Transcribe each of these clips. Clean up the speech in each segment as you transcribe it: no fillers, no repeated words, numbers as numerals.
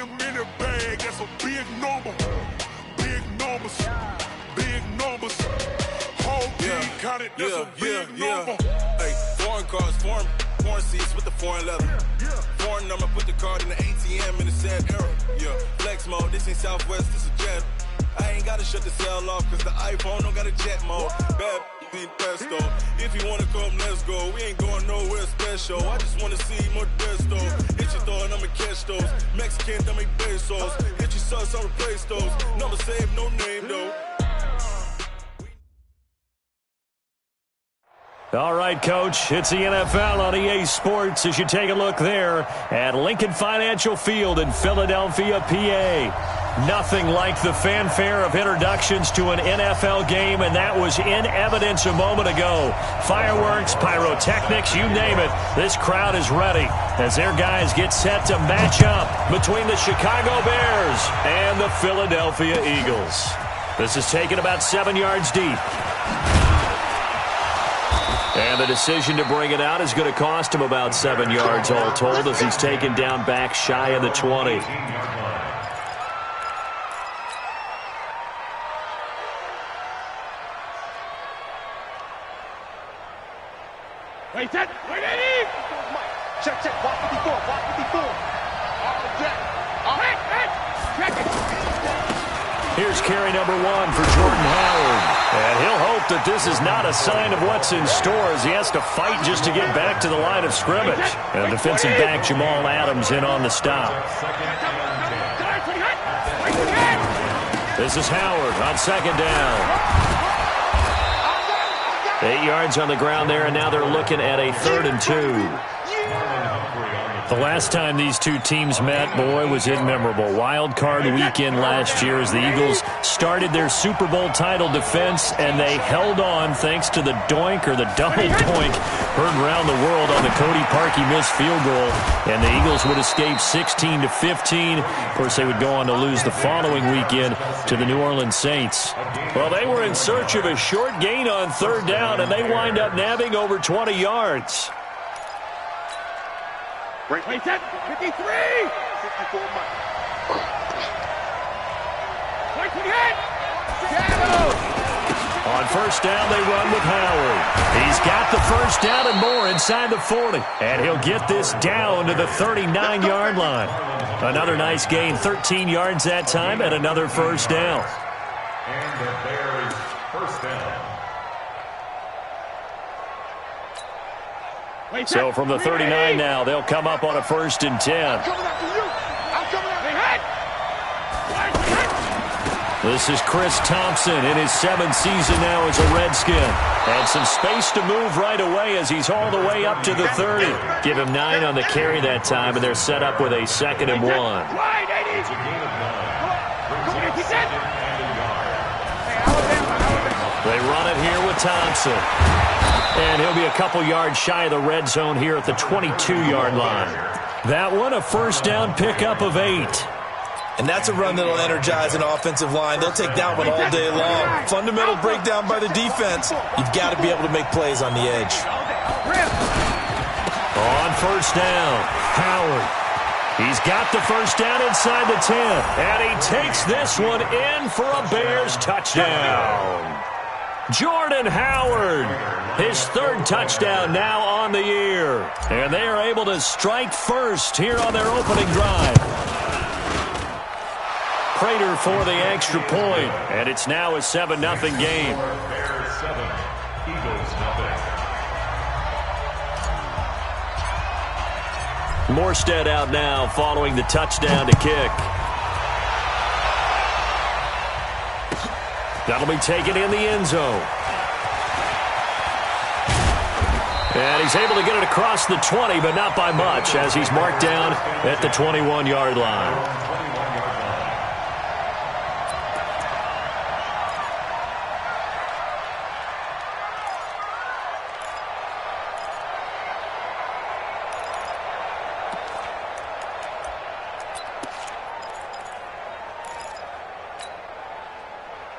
them in the bag, that's a big number. Big numbers, big numbers. Whole team counted, that's a big number. Hey, foreign cars, foreign seats with the foreign leather. Foreign number, put the card in the ATM in the sad era. Yeah, flex mode, this ain't Southwest, this is Jet. I ain't gotta shut the cell off, cause the iPhone don't got a jet mode. Bad be pesto. If you wanna come, let's go. We ain't going nowhere special. I just wanna see more desto. Hit your throw and I'ma catch those. Mexican, dummy pesos. Hit your sauce, I'll replace those. Number saved, no name though. All right, Coach, it's the NFL on EA Sports as you take a look there at Lincoln Financial Field in Philadelphia, PA. Nothing like the fanfare of introductions to an NFL game, and that was in evidence a moment ago. Fireworks, pyrotechnics, you name it. This crowd is ready as their guys get set to match up between the Chicago Bears and the Philadelphia Eagles. This is taken about 7 yards deep. And the decision to bring it out is going to cost him about 7 yards all told as he's taken down back shy of the 20. Wait, set, ready! Check, walk 54, walk 54. All check. Check it. Here's carry number 1 for Jordan Howard. And he'll hope that this is not a sign of what's in store as he has to fight just to get back to the line of scrimmage. And defensive back Jamal Adams in on the stop. This is Howard on second down. 8 yards on the ground there, and now they're looking at a 3rd and 2. The last time these two teams met, boy, was it memorable. Wild card weekend last year as the Eagles started their Super Bowl title defense, and they held on thanks to the doink or the double doink heard around the world on the Cody Parkey missed field goal, and the Eagles would escape 16-15. Of course, they would go on to lose the following weekend to the New Orleans Saints. Well, they were in search of a short gain on 3rd down, and they wind up nabbing over 20 yards. Wait, set, 53! 54 miles. Wait, 28! On 1st down, they run with Howard. He's got the 1st down and more inside the 40. And he'll get this down to the 39-yard line. Another nice gain, 13 yards that time, and another 1st down. And the Bears' 1st down. So from the 39 now, they'll come up on a 1st and 10. I'm coming after you. I'm coming after you. This is Chris Thompson in his 7th season now as a Redskin. And some space to move right away as he's all the way up to the 30. Give him 9 on the carry that time, and they're set up with a 2nd and 1. They run it here with Thompson. And he'll be a couple yards shy of the red zone here at the 22-yard line. That one, a 1st down pickup of 8. And that's a run that'll energize an offensive line. They'll take that one all day long. Fundamental breakdown by the defense. You've got to be able to make plays on the edge. On 1st down, Howard. He's got the 1st down inside the 10. And he takes this one in for a Bears touchdown. Jordan Howard, his 3rd touchdown now on the year. And they are able to strike first here on their opening drive. Prater for the extra point, and it's now a 7-0 game. Bears 7, Eagles 0. Morstead out now following the touchdown to kick. That'll be taken in the end zone. And he's able to get it across the 20, but not by much, as he's marked down at the 21-yard line.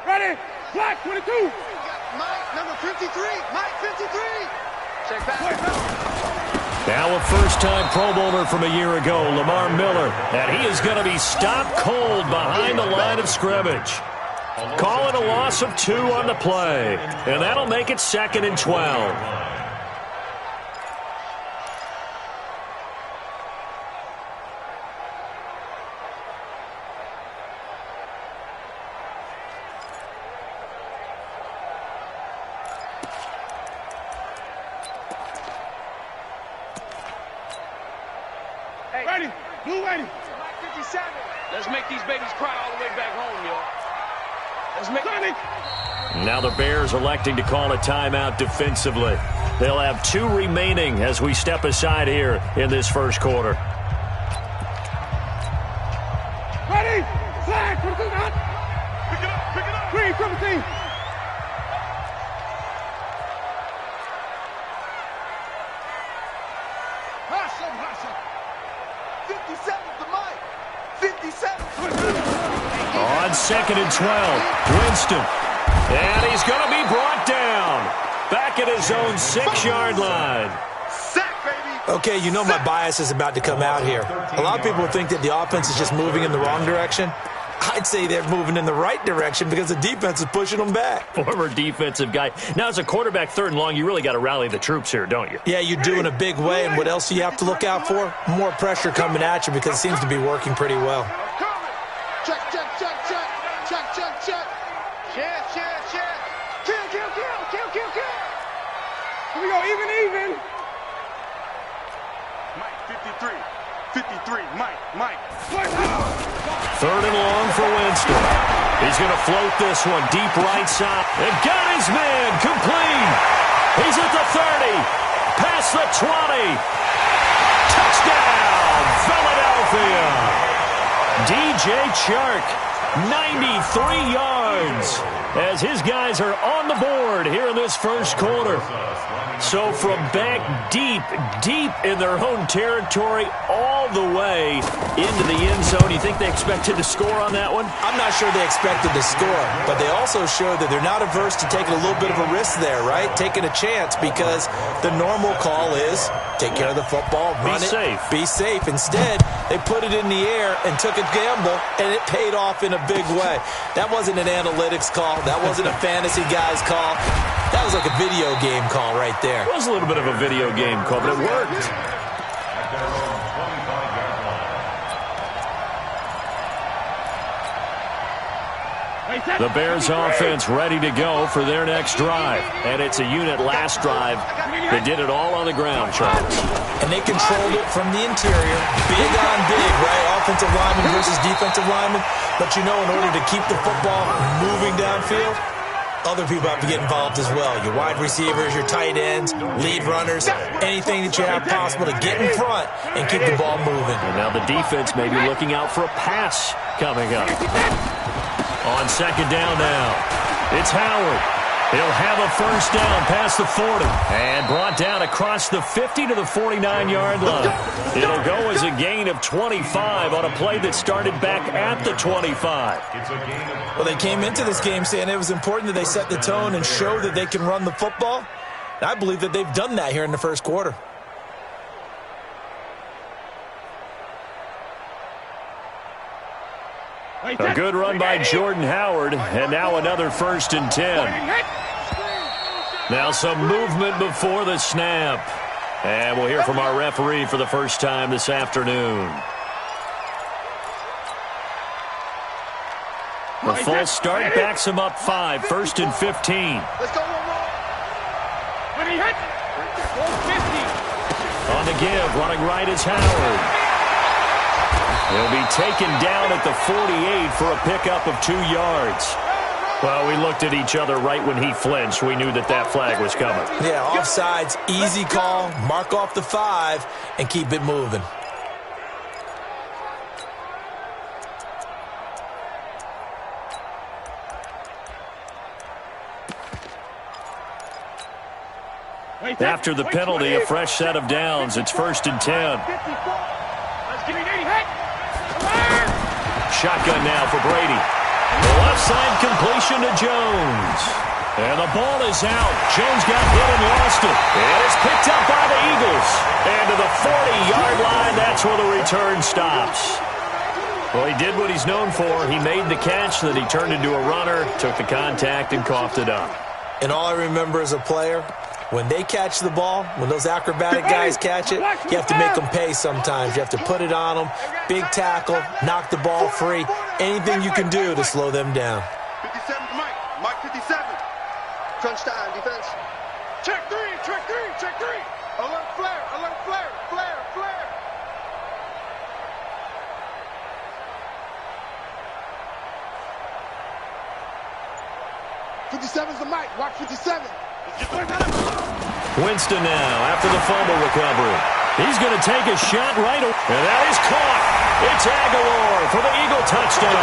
Ready, Black 22! Mike, number 53, Mike 53! Check back. Now a first-time Pro Bowler from a year ago, Lamar Miller. And he is going to be stopped cold behind the line of scrimmage. Call it a loss of 2 on the play. And that'll make it 2nd and 12. Ready, blue ready. 57. Let's make these babies cry all the way back home, yo. Let's make it. Now the Bears electing to call a timeout defensively. They'll have 2 remaining as we step aside here in this first quarter. Ready, flag, put it out. Pick it up. Green, triple team. Hustle. 57 to Mike. 57. On 2nd and 12, Winston. And he's going to be brought down. Back at his own 6-yard line. Sack, baby. Okay, you know my bias is about to come out here. A lot of people think that the offense is just moving in the wrong direction. I'd say they're moving in the right direction because the defense is pushing them back. Former defensive guy. Now, as a quarterback 3rd and long, you really got to rally the troops here, don't you? Yeah, you do in a big way. And what else do you have to look out for? More pressure coming at you because it seems to be working pretty well. Check. Kill. Here we go, even. Mike, 53, Mike. 3rd and long for Winston. He's going to float this one deep right side. And got his man complete. He's at the 30. Past the 20. Touchdown, Philadelphia. DJ Chark, 93 yards. As his guys are on the board here in this first quarter. So from back deep in their own territory all the way into the end zone, you think they expected to score on that one? I'm not sure they expected to score, but they also showed that they're not averse to taking a little bit of a risk there, right? Taking a chance because the normal call is take care of the football, run it, be safe. Instead, they put it in the air and took a gamble, and it paid off in a big way. That wasn't an analytics call. That wasn't a fantasy guy's call. That was like a video game call right there. It was a little bit of a video game call, but it worked. The Bears offense ready to go for their next drive. And it's a unit last drive that did it all on the ground, Charles. And they controlled it from the interior. Big on big, right? Offensive lineman versus defensive lineman. But you know, in order to keep the football moving downfield, other people have to get involved as well. Your wide receivers, your tight ends, lead runners, anything that you have possible to get in front and keep the ball moving. And now the defense may be looking out for a pass coming up. On 2nd down now, it's Howard. He'll have a first down past the 40 and brought down across the 50 to the 49-yard line. It'll go as a gain of 25 on a play that started back at the 25. Well, they came into this game saying it was important that they set the tone and show that they can run the football. And I believe that they've done that here in the first quarter. A good run by Jordan Howard, and now another 1st and 10. Now some movement before the snap. And we'll hear from our referee for the first time this afternoon. The full start backs him up 5, 1st and 15. Let's go one more. When he hit, 50. On the give, running right is Howard. He'll be taken down at the 48 for a pickup of 2 yards. Well, we looked at each other right when he flinched. We knew that that flag was coming. Yeah, offsides, easy call, mark off the 5, and keep it moving. After the penalty, a fresh set of downs. It's 1st and 10. Shotgun now for Brady. The left side completion to Jones. And the ball is out. Jones got hit and lost it. And it's picked up by the Eagles. And to the 40-yard line, that's where the return stops. Well, he did what he's known for. He made the catch, then he turned into a runner, took the contact, and coughed it up. And all I remember as a player, when they catch the ball, when those acrobatic guys catch it, you have to make them pay sometimes. You have to put it on them, big tackle, knock the ball free, anything you can do to slow them down. 57 Mike. Mike 57. Crunch time, defense. Check three, check three, check three. Alert flare, flare, flare. 57's the mic. Watch 57. Winston now after the fumble recovery. He's going to take a shot right away. And that is caught. It's Aguilar for the Eagle touchdown.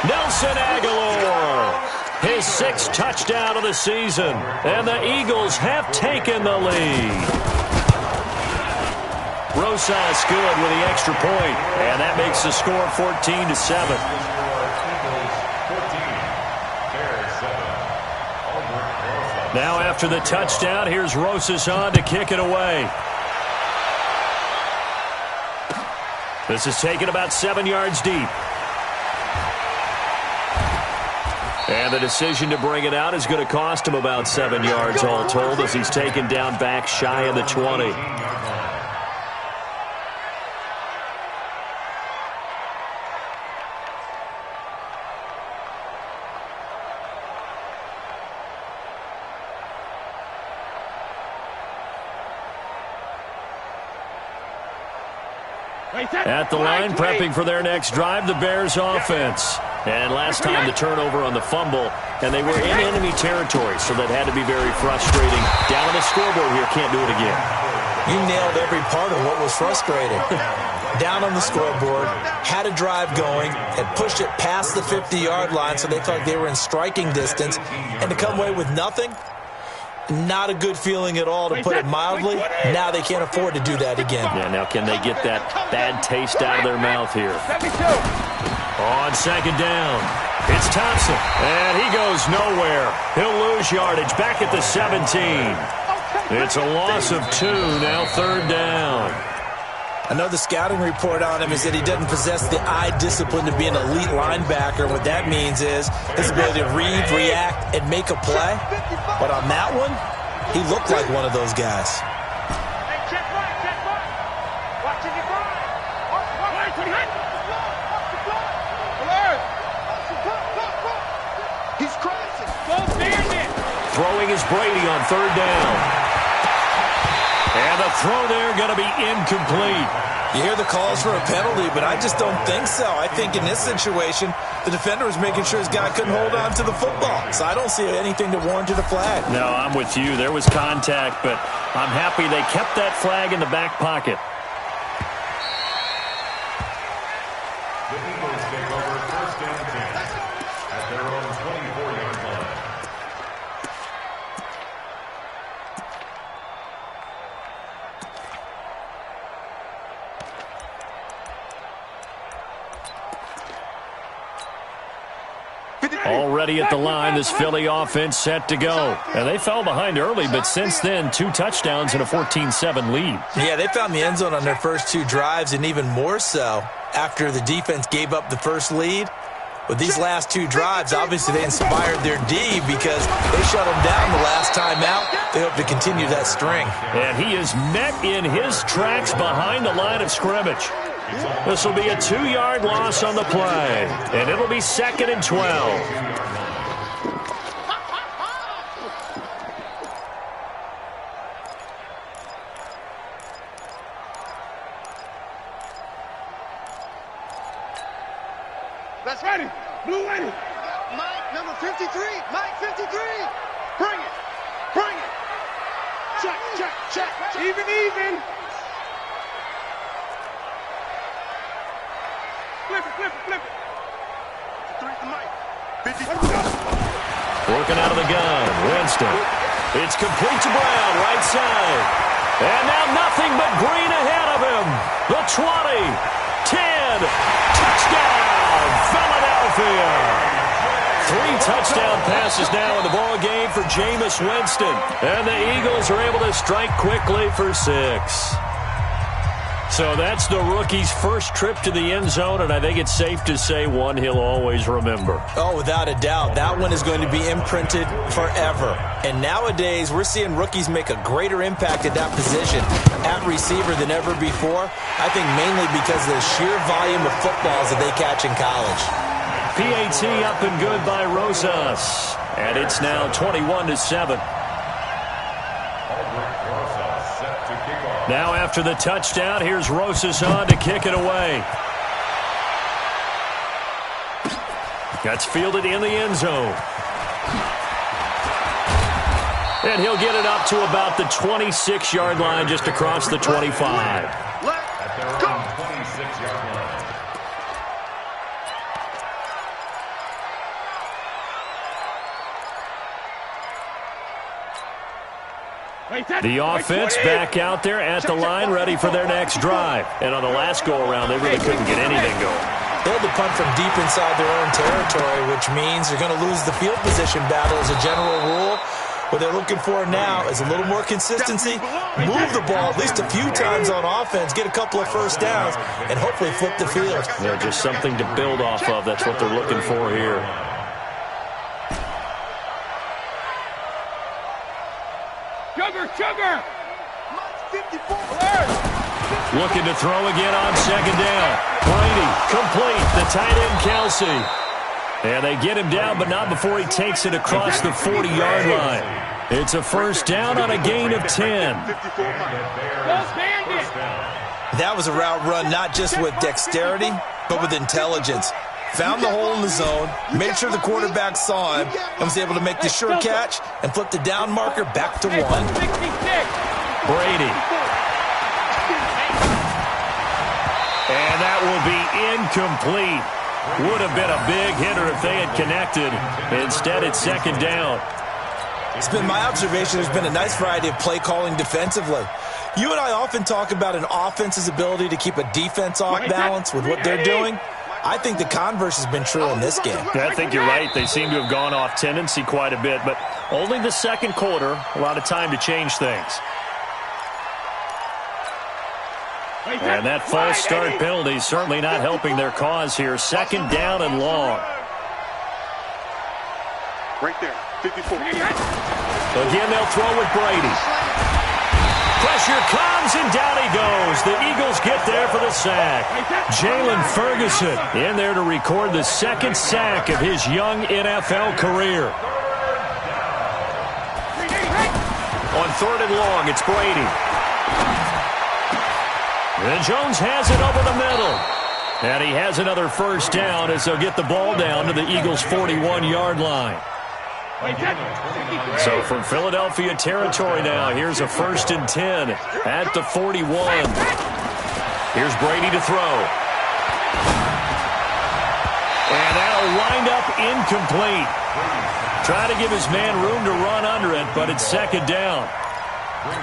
Nelson Aguilar. His 6th touchdown of the season. And the Eagles have taken the lead. Rosas good with the extra point. And that makes the score 14-7. Now after the touchdown, here's Rosas on to kick it away. This is taken about 7 yards deep. And the decision to bring it out is going to cost him about 7 yards all told as he's taken down back shy of the 20. At the line, prepping for their next drive, the Bears offense. And last time the turnover on the fumble, and they were in enemy territory, so that had to be very frustrating. Down on the scoreboard here, can't do it again. You nailed every part of what was frustrating. Down on the scoreboard, had a drive going, and pushed it past the 50-yard line, so they thought they were in striking distance, and to come away with nothing, not a good feeling at all, to put it mildly. Now they can't afford to do that again. Yeah, now can they get that bad taste out of their mouth here? On second down, it's Thompson, and he goes nowhere. He'll lose yardage back at the 17. It's a loss of 2, now 3rd down. I know the scouting report on him is that he doesn't possess the eye discipline to be an elite linebacker. What that means is his ability to read, react, and make a play. But on that one, he looked like one of those guys. Hey, check right. Watch it, He's crashing. Throwing is Brady on 3rd down. And the throw there going to be incomplete. You hear the calls for a penalty, but I just don't think so. I think in this situation, the defender was making sure his guy couldn't hold on to the football. So I don't see anything to warrant a flag. No, I'm with you. There was contact, but I'm happy they kept that flag in the back pocket. The Eagles take over 1st and 10 at their own 24-yard line. Already at the line, this Philly offense set to go. And they fell behind early, but since then, 2 touchdowns and a 14-7 lead. Yeah, they found the end zone on their first 2 drives, and even more so after the defense gave up the first lead. With these last 2 drives, obviously they inspired their D because they shut them down the last time out. They hope to continue that string. And he is met in his tracks behind the line of scrimmage. This will be a 2-yard loss on the play, and it'll be 2nd and 12. That's ready. Blue ready. Mike, number 53. Mike, 53. Bring it. Bring it. Check. Even. Flip it. 3 to Mike. 50. Working out of the gun, Winston. It's complete to Brown, right side. And now nothing but green ahead of him. The 20, 10, touchdown, Philadelphia. 3 touchdown passes now in the ball game for Jameis Winston. And the Eagles are able to strike quickly for 6. So that's the rookie's first trip to the end zone, and I think it's safe to say one he'll always remember. Oh, without a doubt. That one is going to be imprinted forever. And nowadays, we're seeing rookies make a greater impact at that position at receiver than ever before. I think mainly because of the sheer volume of footballs that they catch in college. PAT up and good by Rosas. And it's now 21-7. Now after the touchdown, here's Rosas on to kick it away. That's fielded in the end zone. And he'll get it up to about the 26-yard line, just across the 25. At their own 26-yard line. The offense back out there at the line, ready for their next drive. And on the last go-around, they really couldn't get anything going. They had to punt from deep inside their own territory, which means they're going to lose the field position battle as a general rule. What they're looking for now is a little more consistency, move the ball at least a few times on offense, get a couple of first downs, and hopefully flip the field. Yeah, just something to build off of. That's what they're looking for here. Sugar! Looking to throw again on second down. Brady, complete. The tight end, Kelsey. And they get him down, but not before he takes it across the 40-yard line. It's a first down on a gain of 10. That was a route run not just with dexterity, but with intelligence. Found the hole in the zone, made sure the quarterback saw him, and was able to make the sure catch and flip the down marker back to 1. Brady. And that will be incomplete. Would have been a big hitter if they had connected. Instead, it's second down. It's been my observation there's been a nice variety of play calling defensively. You and I often talk about an offense's ability to keep a defense off balance with what they're doing. I think the converse has been true in this game. I think you're right. They seem to have gone off tendency quite a bit, but only the second quarter, a lot of time to change things. And that false start penalty is certainly not helping their cause here. Second down and long. Right there, 54. Again, they'll throw with Brady. Pressure comes, and down he goes. The Eagles get there for the sack. Jalen Ferguson in there to record the second sack of his young NFL career. On third and long, it's Brady. And Jones has it over the middle. And he has another first down as they'll get the ball down to the Eagles' 41-yard line. So from Philadelphia territory now, here's a 1st and 10 at the 41. Here's Brady to throw. And that'll wind up incomplete. Try to give his man room to run under it, but it's second down.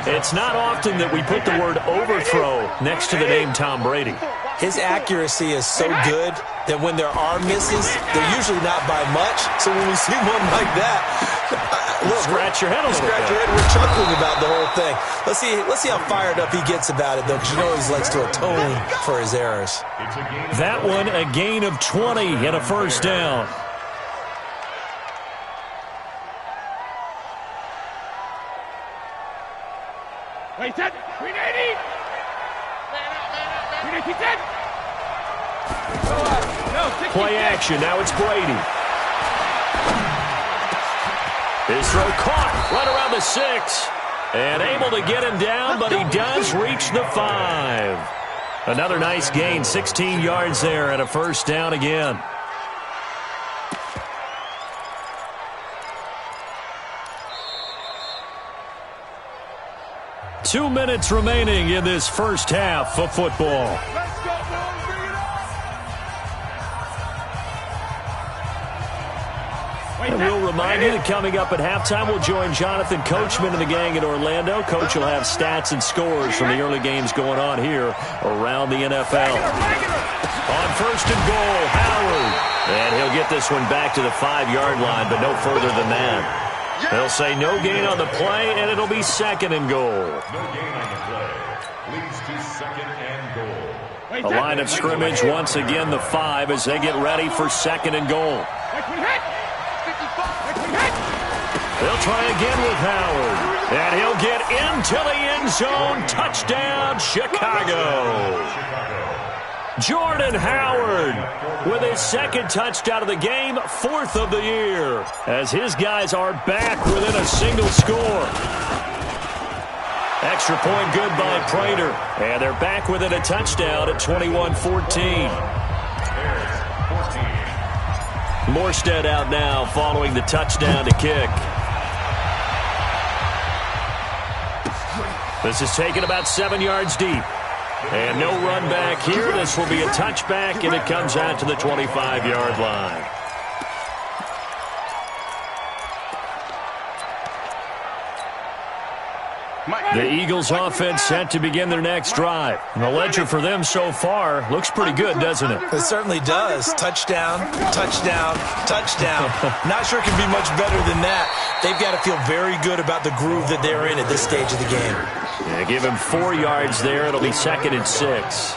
It's not often that we put the word overthrow next to the name Tom Brady. His accuracy is so good that when there are misses, they're usually not by much. So when we see one like that, look, scratch your head a little bit. We're chuckling about the whole thing. Let's see how fired up he gets about it, though, because you know he likes to atone for his errors. That one, a gain of 20 and a first down. Wait, set. 380. Play action. Now it's Brady. His throw caught right around the 6. And able to get him down, but he does reach the 5. Another nice gain, 16 yards there, and a first down again. Two minutes remaining in this first half of football. And we'll remind you that coming up at halftime, we'll join Jonathan Coachman and the gang in Orlando. Coach will have stats and scores from the early games going on here around the NFL. On first and goal, Howard. And he'll get this one back to the 5-yard line, but no further than that. They'll say no gain on the play, and it'll be 2nd and goal. No gain on the play. Leads to 2nd and goal. A line of scrimmage, once again the 5 as they get ready for 2nd and goal. They'll try again with Howard. And he'll get into the end zone. Touchdown, Chicago. Jordan Howard with his 2nd touchdown of the game, 4th of the year, as his guys are back within a single score. Extra point good by Prater, and they're back within a touchdown at 21-14. Morstead out now following the touchdown to kick. This is taken about 7 yards deep. And no run back here. This will be a touchback, and it comes out to the 25-yard line. The Eagles offense set to begin their next drive. And the ledger for them so far looks pretty good, doesn't it? It certainly does. Touchdown, touchdown, touchdown. Not sure it can be much better than that. They've got to feel very good about the groove that they're in at this stage of the game. Yeah, give him 4 yards there. It'll be 2nd and 6.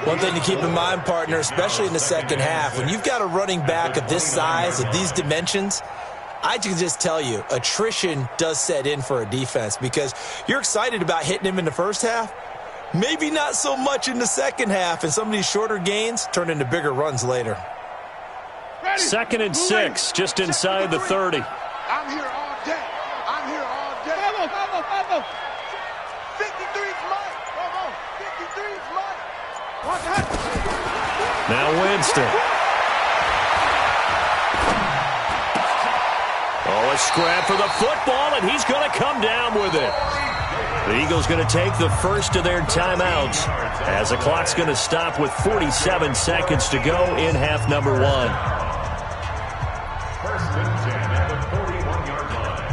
One thing to keep in mind, partner, especially in the second half, when you've got a running back of this size, of these dimensions, I can just tell you, attrition does set in for a defense because you're excited about hitting him in the first half. Maybe not so much in the second half, and some of these shorter gains turn into bigger runs later. 2nd and 6, just inside the 30. I'm here all day. I'm here all day. Vamos. 53's Mike. Come on. 53's Mike. Watch out. Now Winston. Oh, a scrap for the football, and he's going to come down with it. The Eagles going to take the first of their timeouts as the clock's going to stop with 47 seconds to go in half number 1. 1st and 10 at the 41-yard line.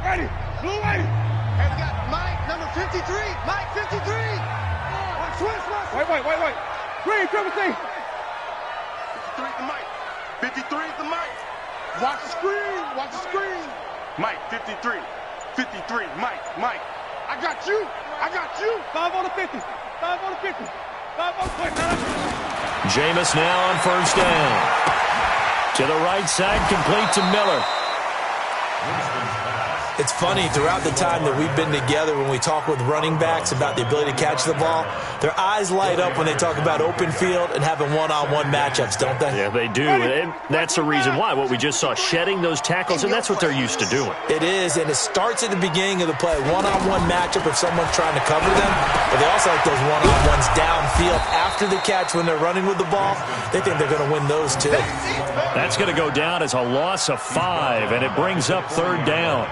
Ready. Blue ready. And we got Mike, number 53. Mike, 53. Wait. Green, triple C. 53's the Mike. 53's the Mike. Watch the screen. Mike, 53. 53, Mike. I got you. 5 on the 50. 5 on the 50. 5 on the 20. Jameis now on 1st down. To the right side, complete to Miller. It's funny, throughout the time that we've been together, when we talk with running backs about the ability to catch the ball, their eyes light up when they talk about open field and having one-on-one matchups, don't they? Yeah, they do. And that's the reason why. What we just saw, shedding those tackles, and that's what they're used to doing. It is, and it starts at the beginning of the play. One-on-one matchup if someone's trying to cover them, but they also like those one-on-ones downfield after the catch when they're running with the ball. They think they're going to win those, too. That's going to go down as a loss of 5, and it brings up 3rd down.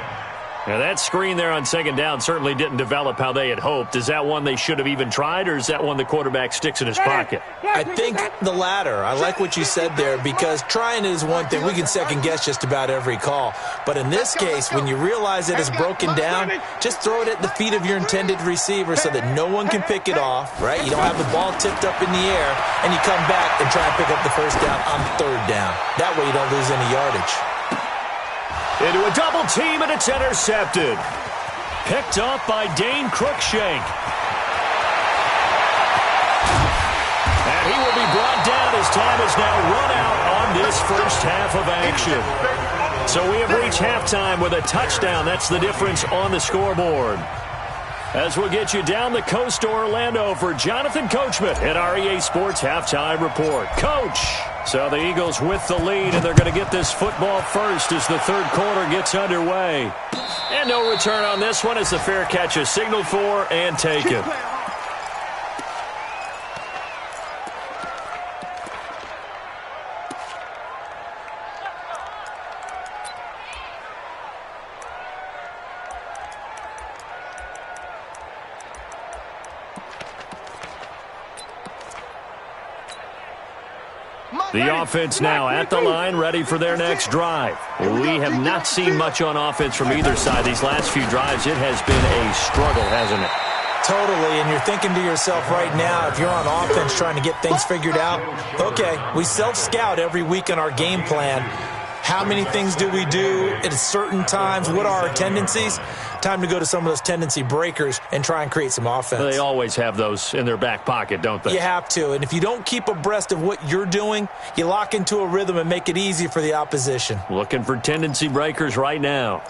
Now, that screen there on 2nd down certainly didn't develop how they had hoped. Is that one they should have even tried, or is that one the quarterback sticks in his pocket? I think the latter. I like what you said there because trying is one thing. We can second-guess just about every call. But in this case, when you realize that it's broken down, just throw it at the feet of your intended receiver so that no one can pick it off, right? You don't have the ball tipped up in the air, and you come back and try and pick up the 1st down on 3rd down. That way you don't lose any yardage. Into a double team, and it's intercepted. Picked up by Dane Cruikshank. And he will be brought down as time is now run out on this first half of action. So we have reached halftime with a touchdown. That's the difference on the scoreboard. As we'll get you down the coast to Orlando for Jonathan Coachman at our EA Sports Halftime Report. Coach! So the Eagles with the lead, and they're going to get this football first as the 3rd quarter gets underway. And no return on this one as the fair catch is signaled for and taken. The offense now at the line, ready for their next drive. We have not seen much on offense from either side. These last few drives, it has been a struggle, hasn't it? Totally, and you're thinking to yourself right now, if you're on offense trying to get things figured out, okay, we self-scout every week in our game plan. How many things do we do at certain times? What are our tendencies? Time to go to some of those tendency breakers and try and create some offense. They always have those in their back pocket, don't they? You have to, and if you don't keep abreast of what you're doing, you lock into a rhythm and make it easy for the opposition. Looking for tendency breakers right now.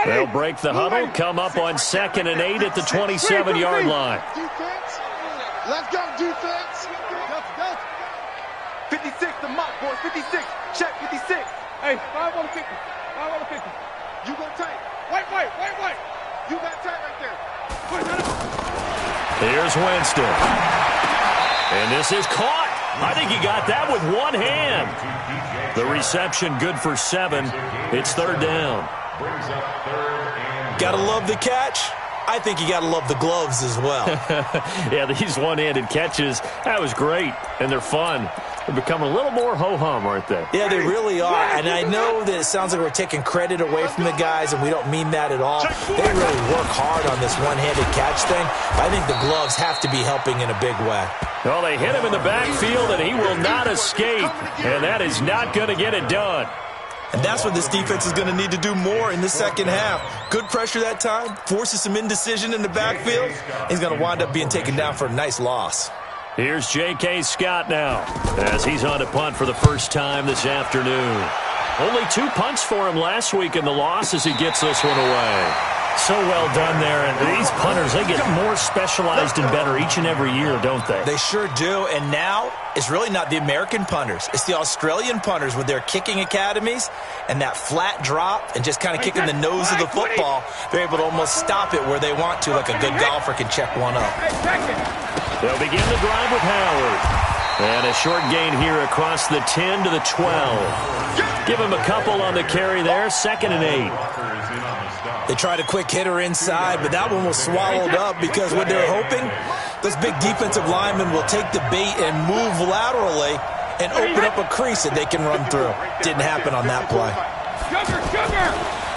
They'll break the huddle, come up on 2nd and 8 at the 27-yard line. Defense. Let's go, defense. Go. 56, the mark, boys. 56. Check 56. Hey, 5 on the 50. 5 on the 50. You go tight. Wait. You got tight right there. Here's Winston. And this is caught. I think he got that with one hand. The reception good for 7. It's 3rd down. Gotta love the catch. I think you gotta love the gloves as well. Yeah, these one-handed catches, that was great, and they're fun. They're becoming a little more ho-hum, aren't they? Yeah, they really are, and I know that it sounds like we're taking credit away from the guys, and we don't mean that at all. They really work hard on this one-handed catch thing. I think the gloves have to be helping in a big way. Well, they hit him in the backfield, and he will not escape, and that is not going to get it done. And that's what this defense is going to need to do more in the second half. Good pressure that time, forces some indecision in the backfield. He's going to wind up being taken down for a nice loss. Here's J.K. Scott now as he's on to punt for the first time this afternoon. Only 2 punts for him last week in the loss as he gets this one away. So well done there. And these punters, they get more specialized and better each and every year, don't they? They sure do. And now it's really not the American punters. It's the Australian punters with their kicking academies and that flat drop and just kind of kicking the nose of the football. They're able to almost stop it where they want to, like a good golfer can check one up. They'll begin the drive with Howard. And a short gain here across the 10 to the 12. Give him a couple on the carry there, 2nd and 8. They tried a quick hitter inside, but that one was swallowed up because what they're hoping, those big defensive linemen will take the bait and move laterally and open up a crease that they can run through. Didn't happen on that play.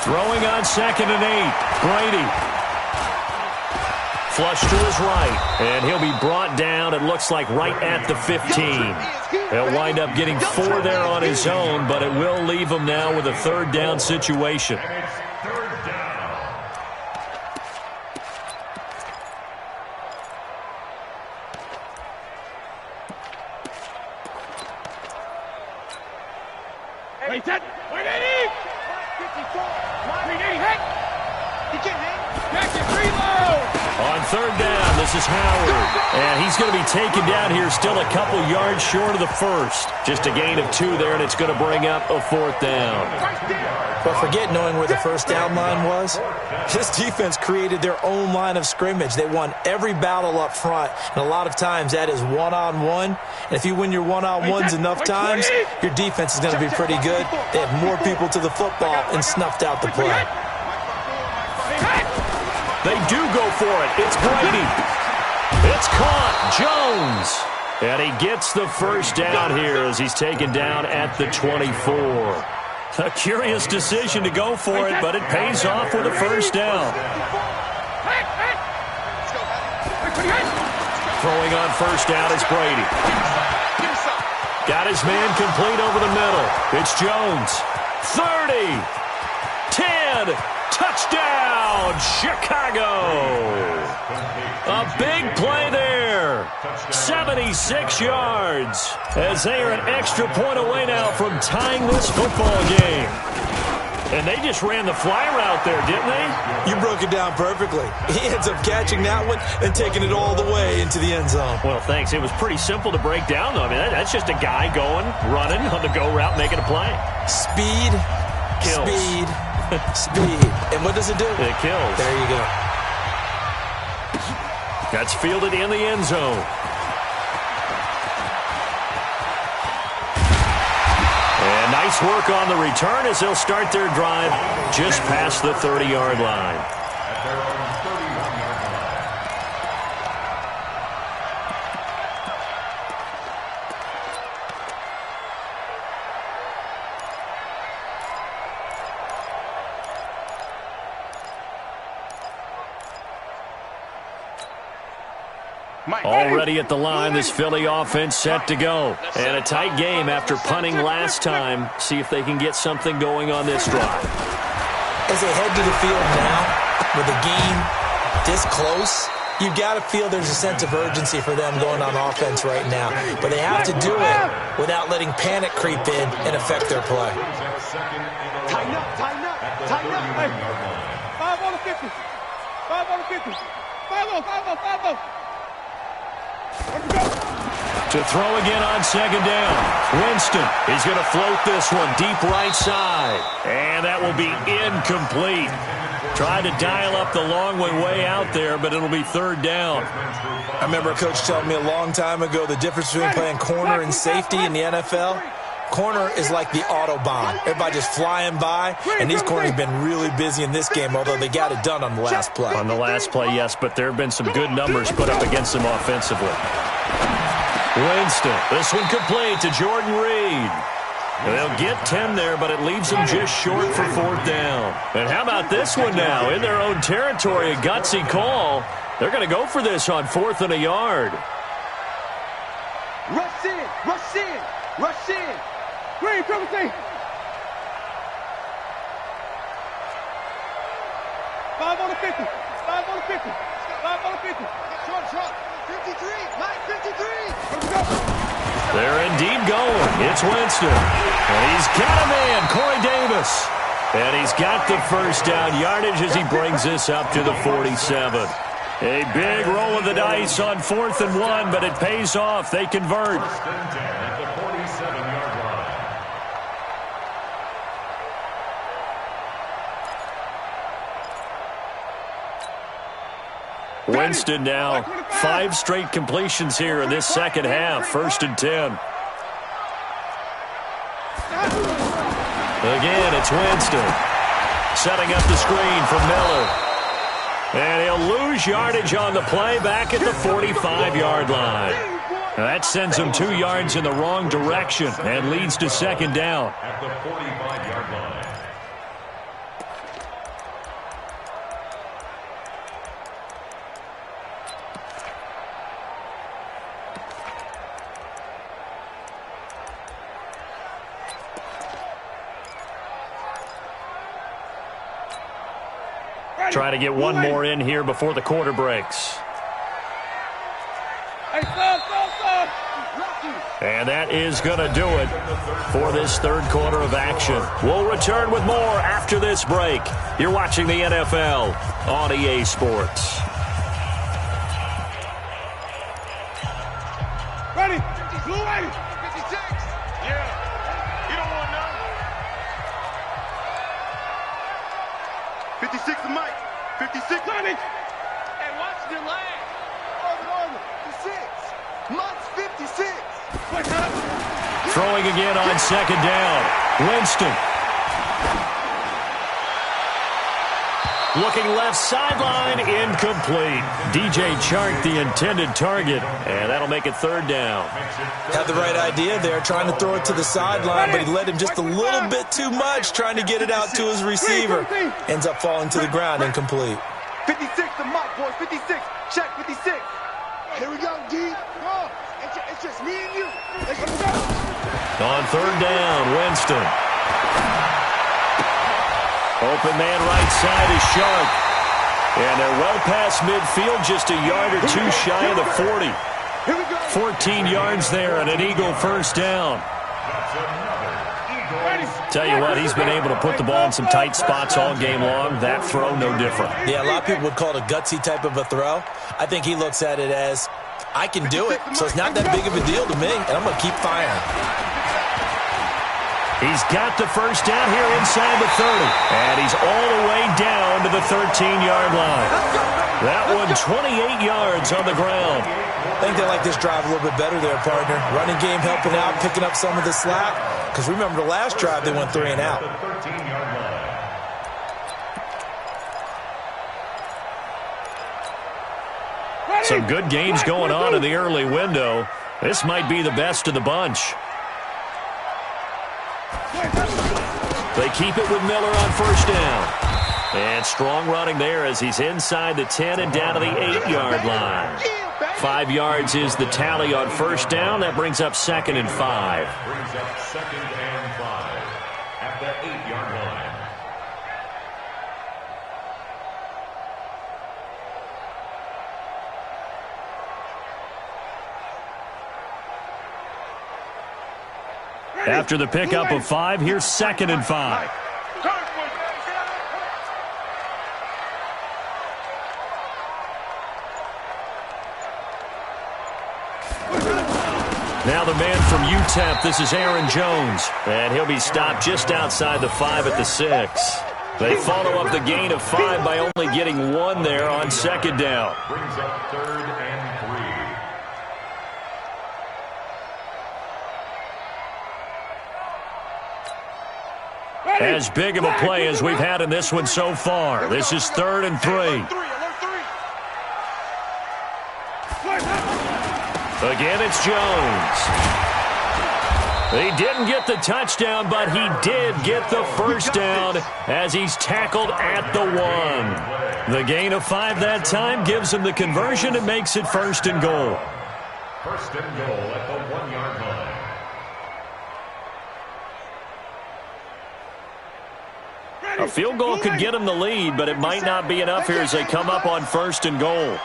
Throwing on 2nd and 8. Brady. Flush to his right, and he'll be brought down, it looks like, right at the 15. He'll wind up getting 4 there on his own, but it will leave him now with a 3rd down situation. On 3rd down, this is Howard. And he's going to be taken down here still a couple yards short of the 1st. Just a gain of 2 there, and it's going to bring up a 4th down. But forget knowing where the 1st down line was. This defense created their own line of scrimmage. They won every battle up front, and a lot of times that is one-on-one. And if you win your one-on-ones enough times, your defense is going to be pretty good. They had more people to the football and snuffed out the play. They do go for it. It's Brady. It's caught. Jones. And he gets the 1st down here as he's taken down at the 24. A curious decision to go for it, but it pays off with a 1st down. Throwing on 1st down is Brady. Got his man complete over the middle. It's Jones. 30. 10. Touchdown, Chicago! A big play there. 76 yards as they are an extra point away now from tying this football game. And they just ran the fly route there, didn't they? You broke it down perfectly. He ends up catching that one and taking it all the way into the end zone. Well, thanks. It was pretty simple to break down, though. I mean, that's just a guy going, running on the go route, making a play. Speed, kills. Speed. Speed. And what does it do? It kills. There you go. That's fielded in the end zone. And nice work on the return as they'll start their drive just past the 30-yard line. Already at the line, this Philly offense set to go. And a tight game after punting last time. See if they can get something going on this drive. As they head to the field now, with the game this close, you've got to feel there's a sense of urgency for them going on offense right now. But they have to do it without letting panic creep in and affect their play. Tighten up, tighten up, tighten up. Hey. 5 on the 50. 5 on the 50. 5-0, 5-0, 5-0. To throw again on second down. Winston, he's going to float this one deep right side. And that will be incomplete. Tried to dial up the long way out there, but it'll be third down. I remember a coach telling me a long time ago the difference between playing corner and safety in the NFL. Corner is like the Autobahn. Everybody just flying by, and these corners have been really busy in this game, although they got it done on the last play. On the last play, yes, but there have been some good numbers put up against them offensively. Winston, this one complete to Jordan Reed. They'll get 10 there, but it leaves them just short for fourth down. And how about this one now? In their own territory, a gutsy call. They're going to go for this on 4th and a yard. Rush in, rush in, rush in. Green, triple T. 5 on the 50. 5 on the 50. 5 on the 50. Short. 53. Mike, 53. Let's go. They're indeed going. It's Winston. And he's got a man, Corey Davis. And he's got the first down yardage as he brings this up to the 47. A big roll of the dice on 4th and 1, but it pays off. They convert. Winston now 5 straight completions here in this second half. 1st and 10. Again, it's Winston. Setting up the screen for Miller. And he'll lose yardage on the play back at the 45-yard line. That sends him 2 yards in the wrong direction and leads to second down. At the 45-yard line. Try to get one more in here before the quarter breaks. And that is going to do it for this third quarter of action. We'll return with more after this break. You're watching the NFL on EA Sports. Ready? Blue ready. 56. Yeah. You don't want none. 56 to Mike. 56. 90. Hey, watch the leg. Over. 56. Mike's 56. Throwing again on second down. Winston. Looking left sideline, incomplete. DJ Chark, the intended target, and that'll make it third down. Had the right idea there, trying to throw it to the sideline, but he led him just a little bit too much, trying to get it out to his receiver. Ends up falling to the ground, incomplete. 56 to Mike, boys. 56. Check 56. Here we go, D. Go. It's just me and you. Let's go. On third down, Winston. Open man right side is Sharp. And they're well past midfield, just a yard or two shy of the 40. 14 yards there and an Eagle first down. Tell you what, he's been able to put the ball in some tight spots all game long. That throw, no different. Yeah, a lot of people would call it a gutsy type of a throw. I think he looks at it as, I can do it, so it's not that big of a deal to me, and I'm going to keep firing. He's got the first down here inside the 30. And he's all the way down to the 13-yard line. That one 28 yards on the ground. I think they like this drive a little bit better there, partner. Running game helping out, picking up some of the slack. Because remember the last drive, they went 3 and out. Some good games going on in the early window. This might be the best of the bunch. They keep it with Miller on first down. And strong running there as he's inside the 10 and down to the 8-yard line. 5 yards is the tally on first down. That brings up 2nd and 5. Brings up 2nd and 5 at the 8-yard line. After the pickup of 5, here's 2nd and 5. Now the man from UTEP, this is Aaron Jones, and he'll be stopped just outside the 5 at the 6. They follow up the gain of 5 by only getting 1 there on 2nd down. Brings up 3rd and 3. As big of a play as we've had in this one so far. This is 3rd and 3. Again, it's Jones. He didn't get the touchdown, but he did get the first down as he's tackled at the 1. The gain of 5 that time gives him the conversion and makes it 1st and goal. 1st and goal at the 1-yard line. A field goal could get him the lead, but it might not be enough here as they come up on 1st and goal.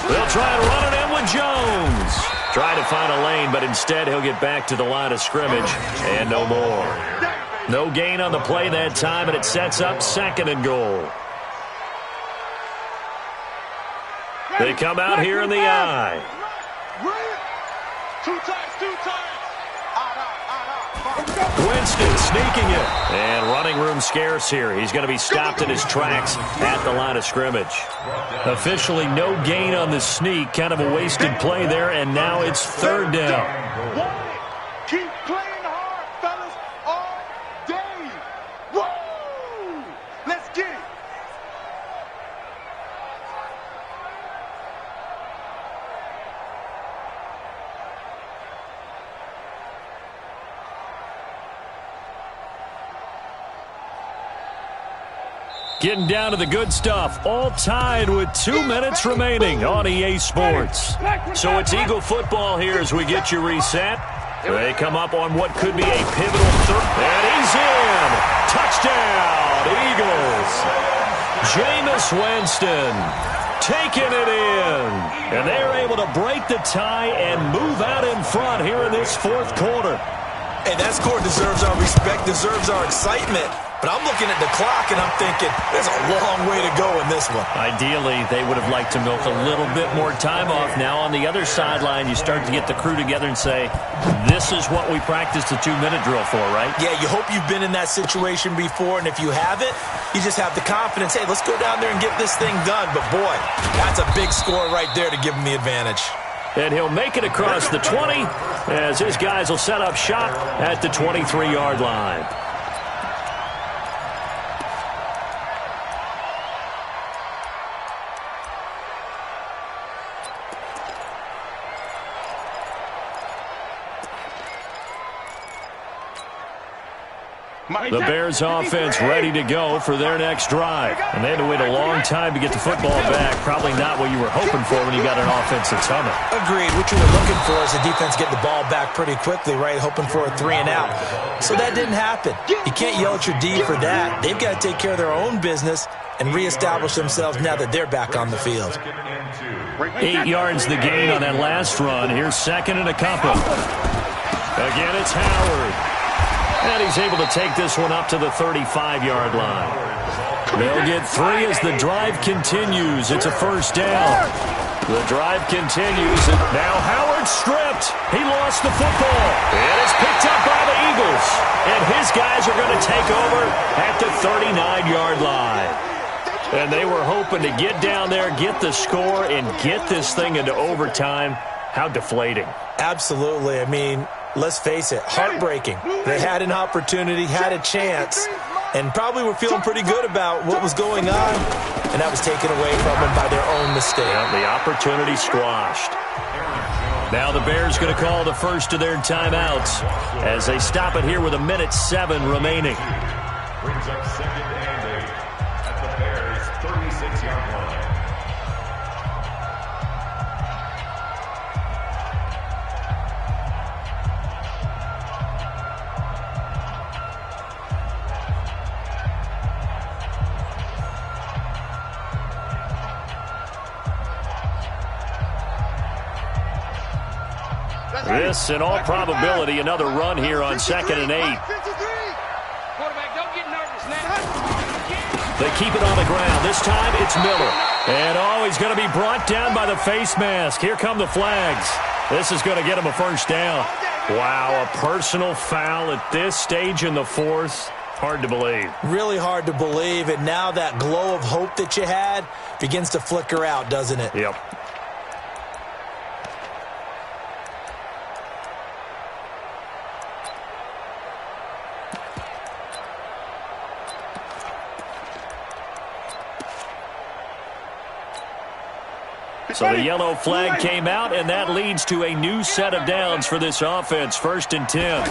They'll try and run it in with Jones. Try to find a lane, but instead he'll get back to the line of scrimmage and no more. No gain on the play that time, and it sets up 2nd and goal. They come out here in the I. 2 times. Winston sneaking it. And running room scarce here. He's going to be stopped in his tracks at the line of scrimmage. Officially no gain on the sneak. Kind of a wasted play there, and now it's 3rd down. Keep playing hard, fellas, all day. Woo! Let's get it. Getting down to the good stuff. All tied with 2 minutes remaining on EA Sports. So it's Eagle football here as we get you reset. They come up on what could be a pivotal third. And he's in. Touchdown, Eagles. Jameis Winston taking it in. And they're able to break the tie and move out in front here in this 4th quarter. Hey, that score deserves our respect, deserves our excitement. But I'm looking at the clock, and I'm thinking, there's a long way to go in this one. Ideally, they would have liked to milk a little bit more time off. Now on the other sideline, you start to get the crew together and say, this is what we practiced the 2-minute drill for, right? Yeah, you hope you've been in that situation before, and if you haven't, you just have the confidence, hey, let's go down there and get this thing done. But, boy, that's a big score right there to give them the advantage. And he'll make it across the 20 as his guys will set up shop at the 23-yard line. The Bears offense ready to go for their next drive. And they had to wait a long time to get the football back. Probably not what you were hoping for when you got an offense that's humming. Agreed. What you were looking for is the defense getting the ball back pretty quickly, right? Hoping for a 3 and out. So that didn't happen. You can't yell at your D for that. They've got to take care of their own business and reestablish themselves now that they're back on the field. 8 yards the gain on that last run. Here's 2nd and a couple. Again, it's Howard. And he's able to take this one up to the 35-yard line. They'll get 3 as the drive continues. It's a 1st down. The drive continues, and now Howard stripped. He lost the football. And it's picked up by the Eagles. And his guys are going to take over at the 39-yard line. And they were hoping to get down there, get the score, and get this thing into overtime. How deflating. Absolutely. I mean, let's face it, heartbreaking. They had an opportunity, had a chance, and probably were feeling pretty good about what was going on, and that was taken away from them by their own mistake. Yeah, the opportunity squashed. Now the Bears going to call the first of their timeouts as they stop it here with 1:07 remaining. Brings up 2nd and 8 at the Bears' 36-yard line. This, in all probability, another run here on 2nd and 8. Quarterback, don't get nervous now. They keep it on the ground. This time, it's Miller. And, he's going to be brought down by the face mask. Here come the flags. This is going to get him a first down. Wow, a personal foul at this stage in the fourth. Hard to believe. Really hard to believe, and now that glow of hope that you had begins to flicker out, doesn't it? Yep. So the yellow flag came out, and that leads to a new set of downs for this offense. 1st and 10.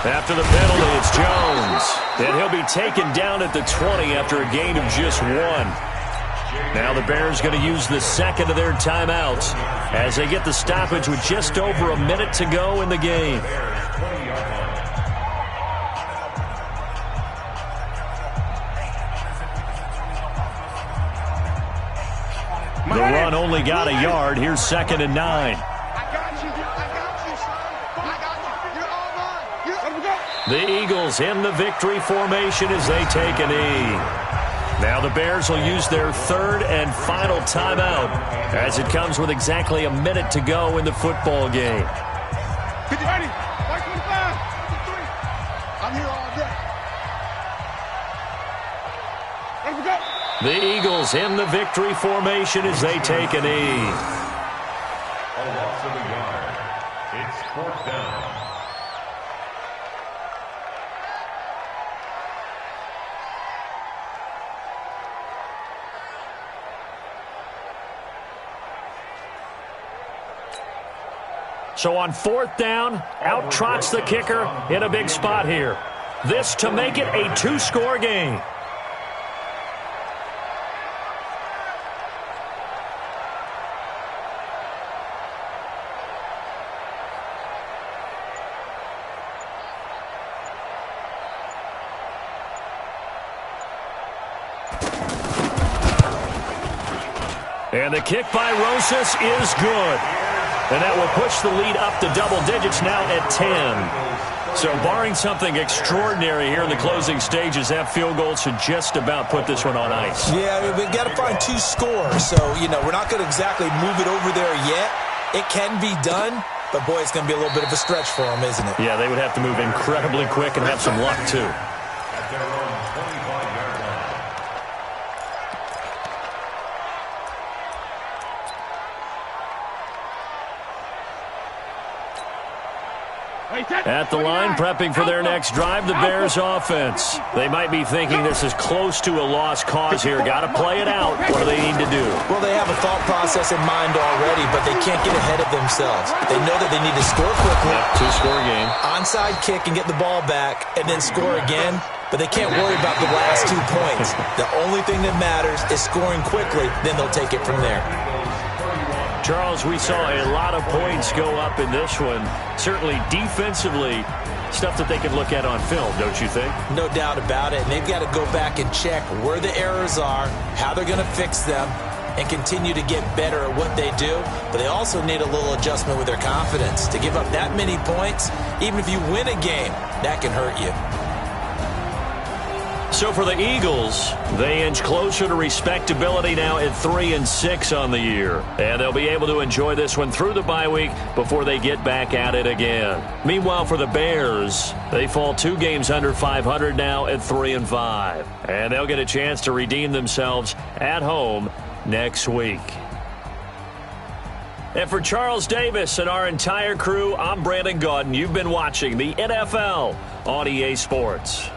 After the penalty, it's Jones. And he'll be taken down at the 20 after a gain of just 1. Now the Bears going to use the second of their timeouts as they get the stoppage with just over a minute to go in the game. The run only got a yard. Here's 2nd and 9. The Eagles in the victory formation as they take a knee. Now the Bears will use their 3rd and final timeout as it comes with exactly a minute to go in the football game. I'm here all day. The Eagles in the victory formation as they take a knee. A loss of a yard. It's 4th down. So on 4th down, out trots the kicker in a big spot here. This to make it a 2-score game. And the kick by Rosas is good. And that will push the lead up to double digits now at 10. So barring something extraordinary here in the closing stages, that field goal should just about put this one on ice. Yeah, we've got to find 2 scores. So, we're not going to exactly move it over there yet. It can be done, but, boy, it's going to be a little bit of a stretch for them, isn't it? Yeah, they would have to move incredibly quick and have some luck, too. At their own 25-yard line. At the line, prepping for their next drive, the Bears offense. They might be thinking this is close to a lost cause here. Got to play it out. What do they need to do? Well, they have a thought process in mind already, but they can't get ahead of themselves. They know that they need to score quickly. Yeah, 2-score game. Onside kick and get the ball back, and then score again. But they can't worry about the last 2 points. The only thing that matters is scoring quickly. Then they'll take it from there. Charles, we saw a lot of points go up in this one. Certainly defensively, stuff that they can look at on film, don't you think? No doubt about it. And they've got to go back and check where the errors are, how they're going to fix them, and continue to get better at what they do. But they also need a little adjustment with their confidence. To give up that many points, even if you win a game, that can hurt you. So for the Eagles, they inch closer to respectability now at 3-6 on the year. And they'll be able to enjoy this one through the bye week before they get back at it again. Meanwhile, for the Bears, they fall 2 games under 500 now at 3-5. And they'll get a chance to redeem themselves at home next week. And for Charles Davis and our entire crew, I'm Brandon Gaudin. You've been watching the NFL on EA Sports.